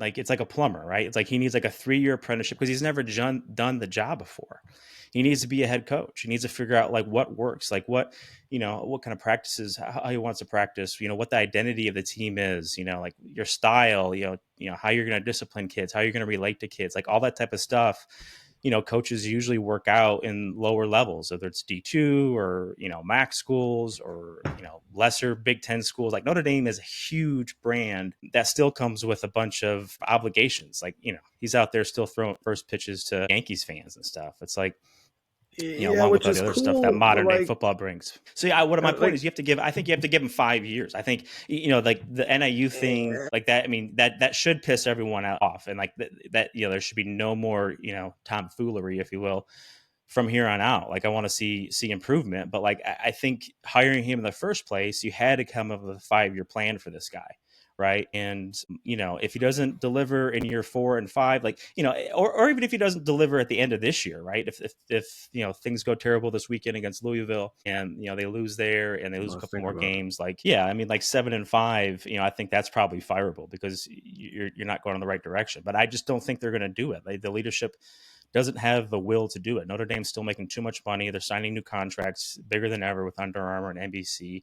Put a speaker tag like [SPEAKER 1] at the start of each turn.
[SPEAKER 1] Like, it's like a plumber, right? It's like he needs like a 3-year apprenticeship because he's never done the job before. He needs to be a head coach. He needs to figure out like what works, like what kind of practices, how he wants to practice, what the identity of the team is, like your style, how you're going to discipline kids, how you're going to relate to kids, like all that type of stuff. Coaches usually work out in lower levels, whether it's D2 or, MAC schools or, lesser Big Ten schools. Like Notre Dame is a huge brand that still comes with a bunch of obligations. Like, he's out there still throwing first pitches to Yankees fans and stuff. It's like,
[SPEAKER 2] Yeah,
[SPEAKER 1] along with
[SPEAKER 2] which
[SPEAKER 1] all the
[SPEAKER 2] is
[SPEAKER 1] other stuff that
[SPEAKER 2] cool, but
[SPEAKER 1] modern day
[SPEAKER 2] like,
[SPEAKER 1] football brings. So yeah, what my point
[SPEAKER 2] like,
[SPEAKER 1] is, I think you have to give him 5 years. I think, like the NIU thing like that. I mean, that should piss everyone off. And like that, there should be no more, tomfoolery, if you will, from here on out. Like I want to see improvement, but like I think hiring him in the first place, you had to come up with a 5-year plan for this guy. Right. And, if he doesn't deliver in year 4 and 5, like, or even if he doesn't deliver at the end of this year, right. If things go terrible this weekend against Louisville and, they lose there and they lose a
[SPEAKER 2] let's
[SPEAKER 1] couple
[SPEAKER 2] think
[SPEAKER 1] more
[SPEAKER 2] about it.
[SPEAKER 1] games, like, yeah, I mean, like 7 and 5, I think that's probably fireable because you're not going in the right direction, but I just don't think they're going to do it. Like, the leadership doesn't have the will to do it. Notre Dame's still making too much money. They're signing new contracts bigger than ever with Under Armour and NBC.